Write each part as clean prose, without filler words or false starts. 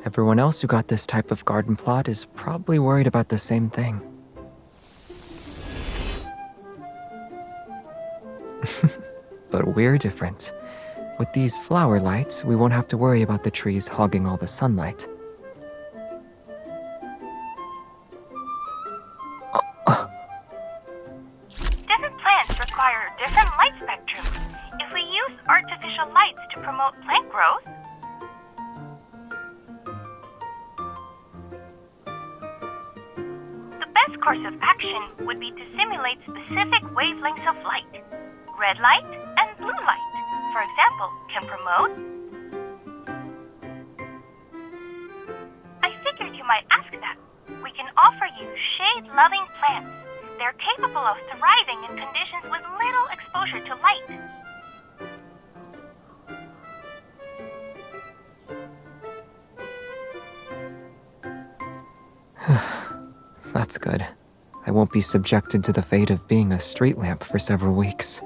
Everyone else who got this type of garden plot is probably worried about the same thing. But we're different. With these flower lights, we won't have to worry about the trees hogging all the sunlight. Different plants require a different light spectrum. If we use artificial lights to promote plant growth, the best course of action would be to simulate specific wavelengths of light. Red light and blue light, for example, can promote. I figured you might ask that. We can offer you shade-loving plants. They're capable of thriving in conditions with little exposure to light. That's good. I won't be subjected to the fate of being a street lamp for several weeks.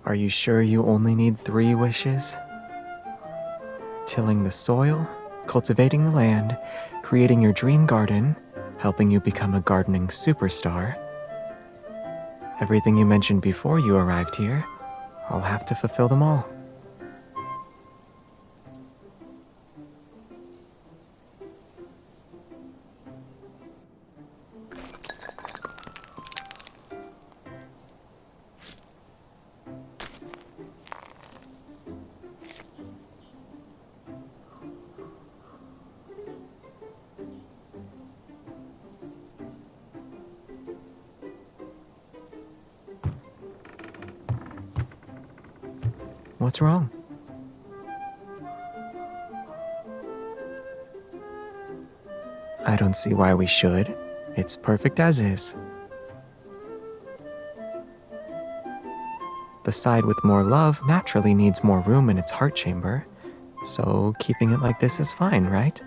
Are you sure you only need 3 wishes? Tilling the soil, cultivating the land, creating your dream garden, helping you become a gardening superstar. Everything you mentioned before you arrived here, I'll have to fulfill them all. What's wrong? I don't see why we should. It's perfect as is. The side with more love naturally needs more room in its heart chamber, so keeping it like this is fine, right?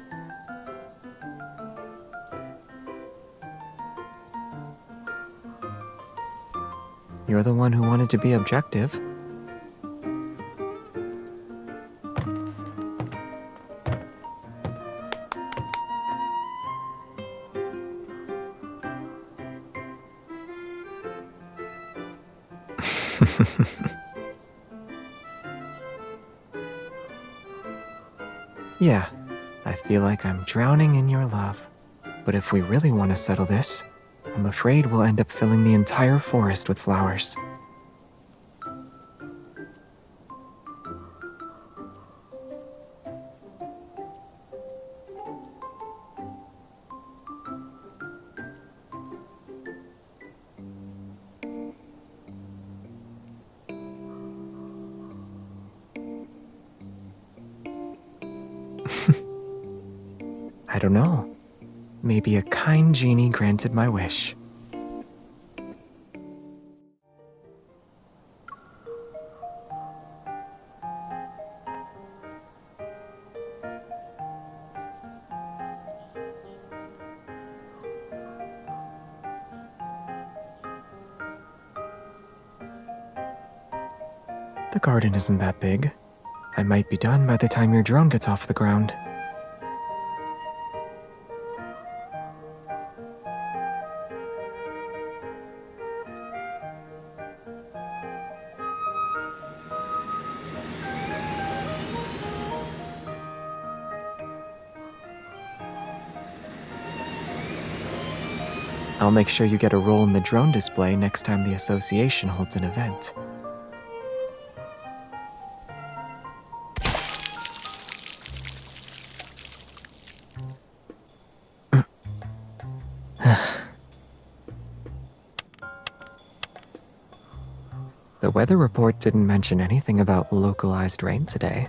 You're the one who wanted to be objective. Yeah, I feel like I'm drowning in your love. But if we really want to settle this, I'm afraid we'll end up filling the entire forest with flowers. I don't know. Maybe a kind genie granted my wish. The garden isn't that big. I might be done by the time your drone gets off the ground. I'll make sure you get a role in the drone display next time the association holds an event. The weather report didn't mention anything about localized rain today.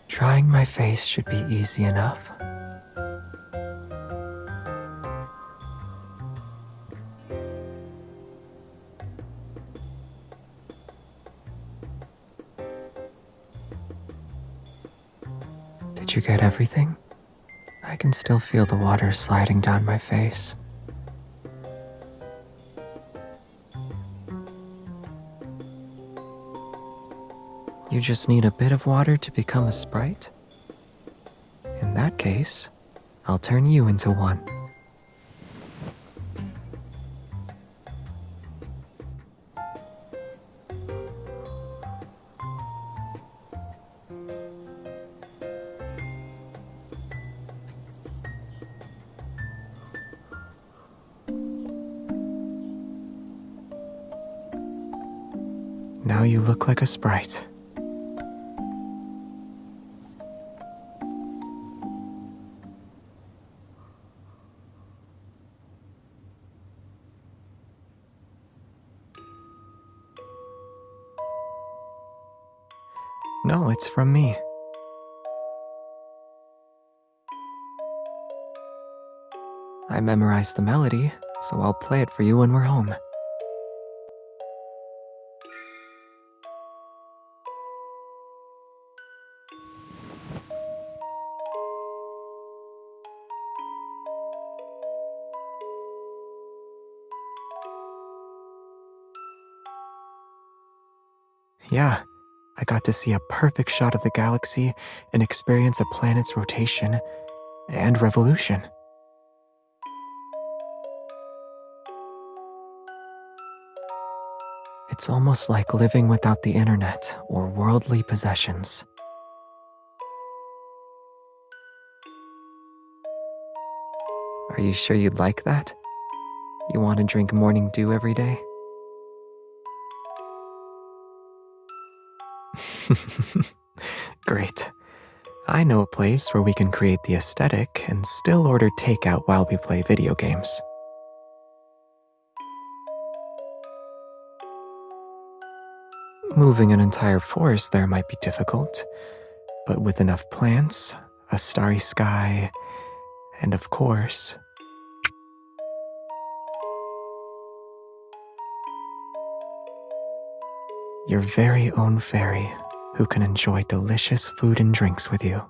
Drying my face should be easy enough. Did you get everything? I can still feel the water sliding down my face. You just need a bit of water to become a sprite? In that case, I'll turn you into one. Now you look like a sprite. No, it's from me. I memorized the melody, so I'll play it for you when we're home. Yeah, I got to see a perfect shot of the galaxy and experience a planet's rotation and revolution. It's almost like living without the internet or worldly possessions. Are you sure you'd like that? You want to drink morning dew every day? Great. I know a place where we can create the aesthetic and still order takeout while we play video games. Moving an entire forest there might be difficult, but with enough plants, a starry sky, and of course, your very own fairy who can enjoy delicious food and drinks with you.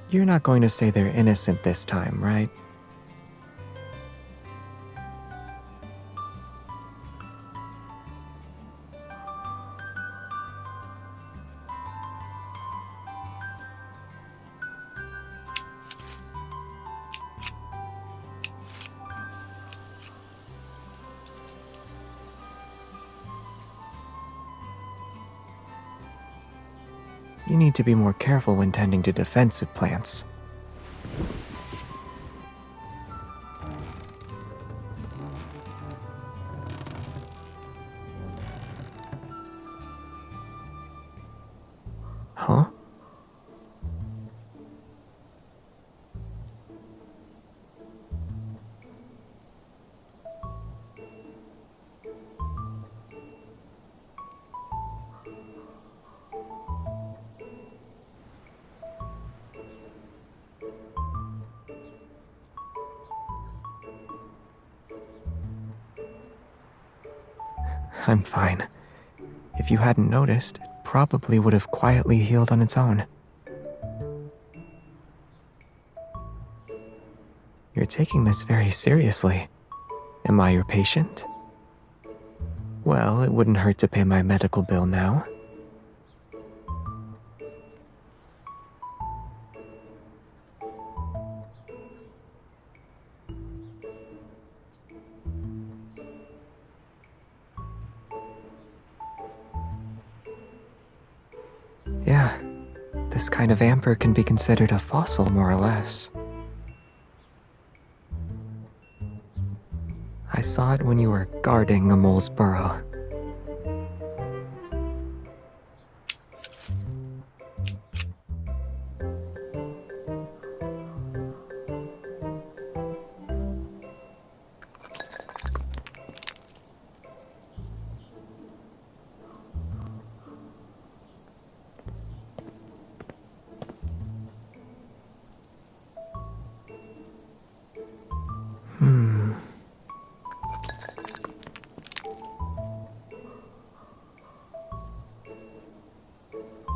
You're not going to say they're innocent this time, right? You need to be more careful when tending to defensive plants. Huh? I'm fine. If you hadn't noticed, it probably would have quietly healed on its own. You're taking this very seriously. Am I your patient? Well, it wouldn't hurt to pay my medical bill now. Yeah, this kind of amber can be considered a fossil, more or less. I saw it when you were guarding a mole's burrow.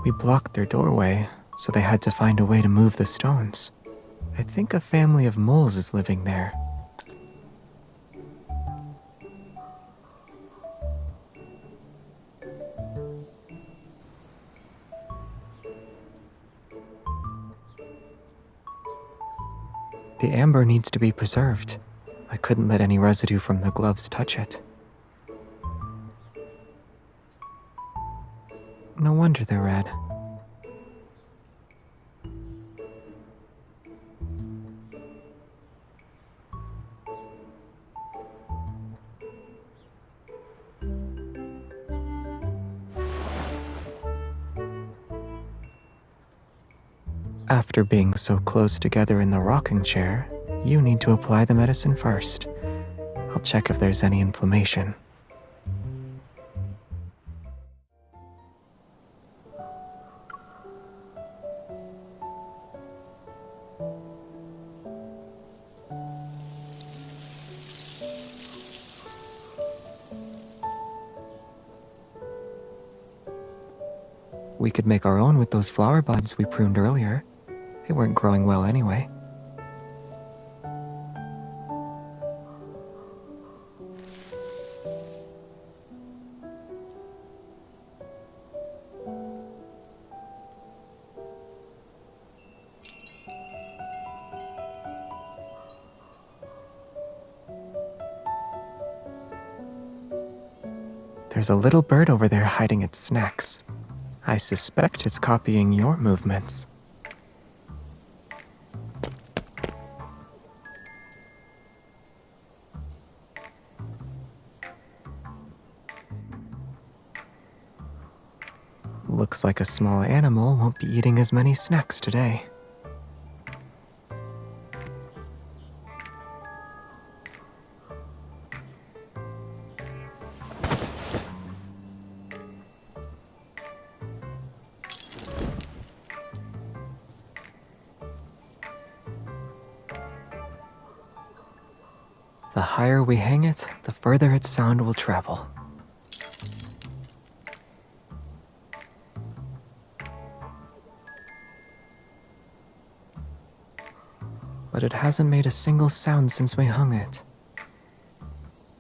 We blocked their doorway, so they had to find a way to move the stones. I think a family of moles is living there. The amber needs to be preserved. I couldn't let any residue from the gloves touch it. No wonder they're red. After being so close together in the rocking chair, you need to apply the medicine first. I'll check if there's any inflammation. We could make our own with those flower buds we pruned earlier. They weren't growing well anyway. There's a little bird over there hiding its snacks. I suspect it's copying your movements. Looks like a small animal won't be eating as many snacks today. The higher we hang it, the further its sound will travel. But it hasn't made a single sound since we hung it.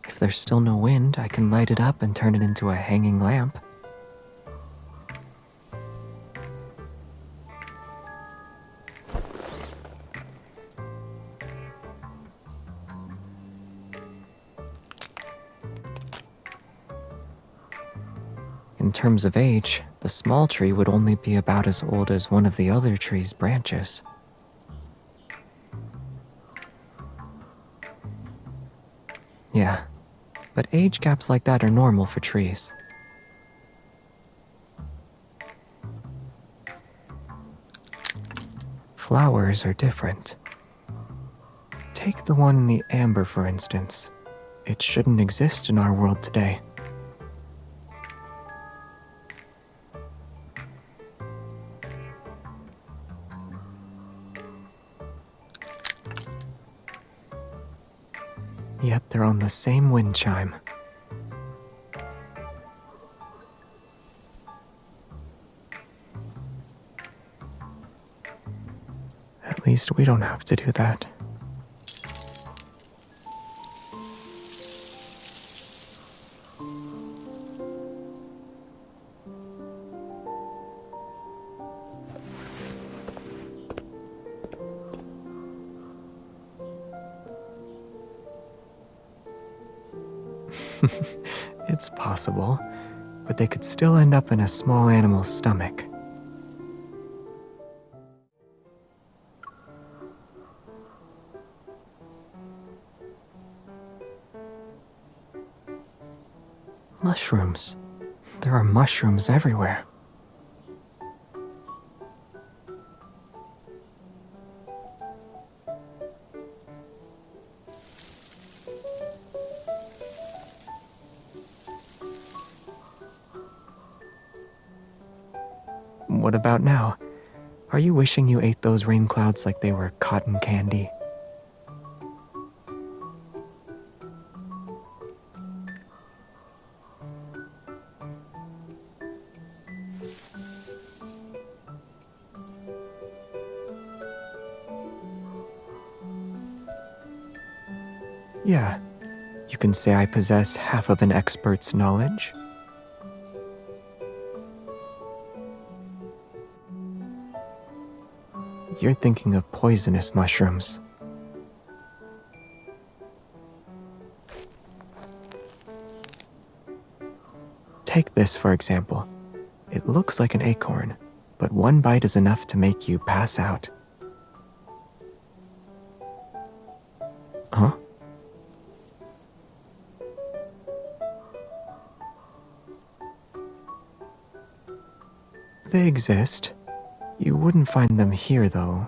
If there's still no wind, I can light it up and turn it into a hanging lamp. In terms of age, the small tree would only be about as old as one of the other tree's branches. Yeah, but age gaps like that are normal for trees. Flowers are different. Take the one in the amber, for instance. It shouldn't exist in our world today. Yet they're on the same wind chime. At least we don't have to do that. It's possible, but they could still end up in a small animal's stomach. Mushrooms. There are mushrooms everywhere. What about now? Are you wishing you ate those rain clouds like they were cotton candy? Yeah, you can say I possess half of an expert's knowledge. You're thinking of poisonous mushrooms. Take this, for example. It looks like an acorn, but one bite is enough to make you pass out. Huh? They exist. You wouldn't find them here, though.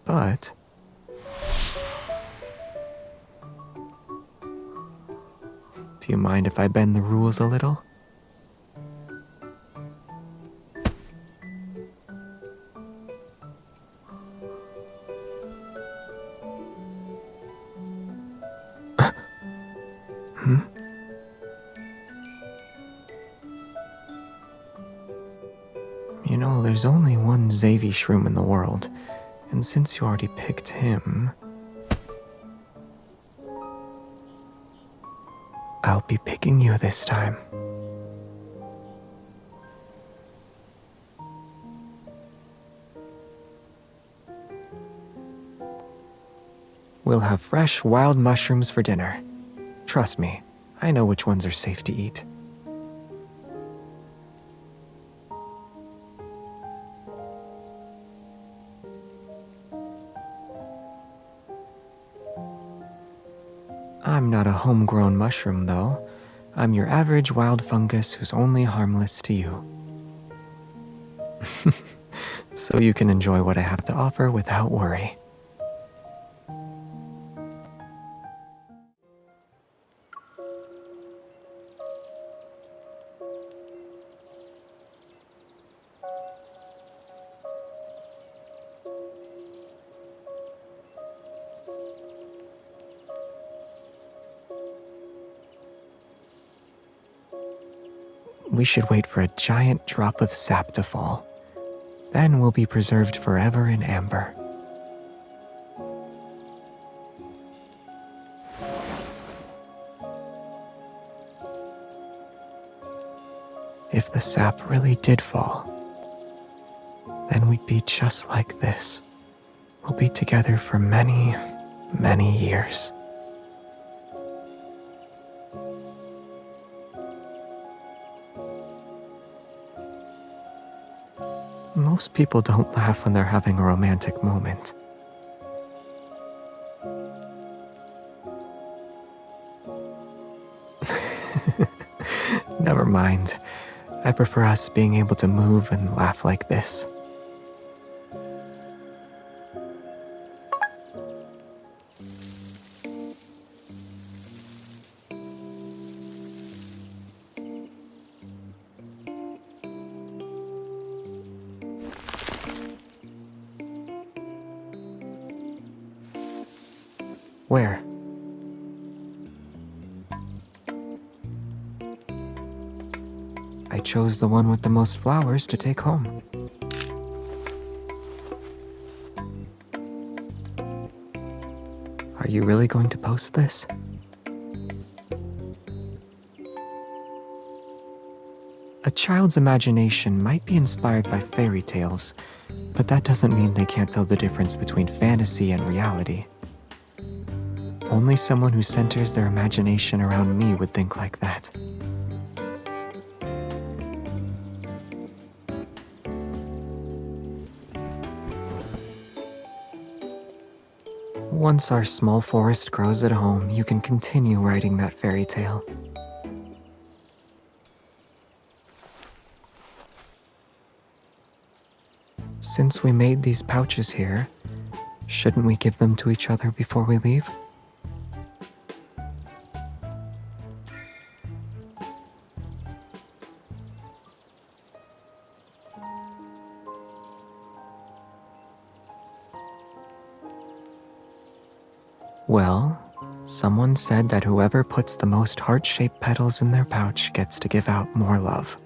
But... do you mind if I bend the rules a little? You know, there's only one Xavier shroom in the world, and since you already picked him... I'll be picking you this time. We'll have fresh, wild mushrooms for dinner. Trust me, I know which ones are safe to eat. I'm not a homegrown mushroom, though. I'm your average wild fungus who's only harmless to you. So you can enjoy what I have to offer without worry. We should wait for a giant drop of sap to fall. Then we'll be preserved forever in amber. If the sap really did fall, then we'd be just like this. We'll be together for many, many years. Most people don't laugh when they're having a romantic moment. Never mind. I prefer us being able to move and laugh like this. Where? I chose the one with the most flowers to take home. Are you really going to post this? A child's imagination might be inspired by fairy tales, but that doesn't mean they can't tell the difference between fantasy and reality. Only someone who centers their imagination around me would think like that. Once our small forest grows at home, you can continue writing that fairy tale. Since we made these pouches here, shouldn't we give them to each other before we leave? Well, someone said that whoever puts the most heart-shaped petals in their pouch gets to give out more love.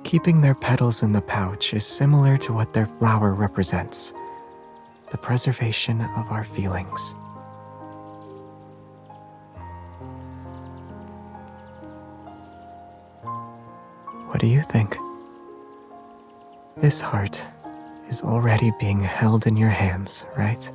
Keeping their petals in the pouch is similar to what their flower represents, the preservation of our feelings. What do you think? This heart is already being held in your hands, right?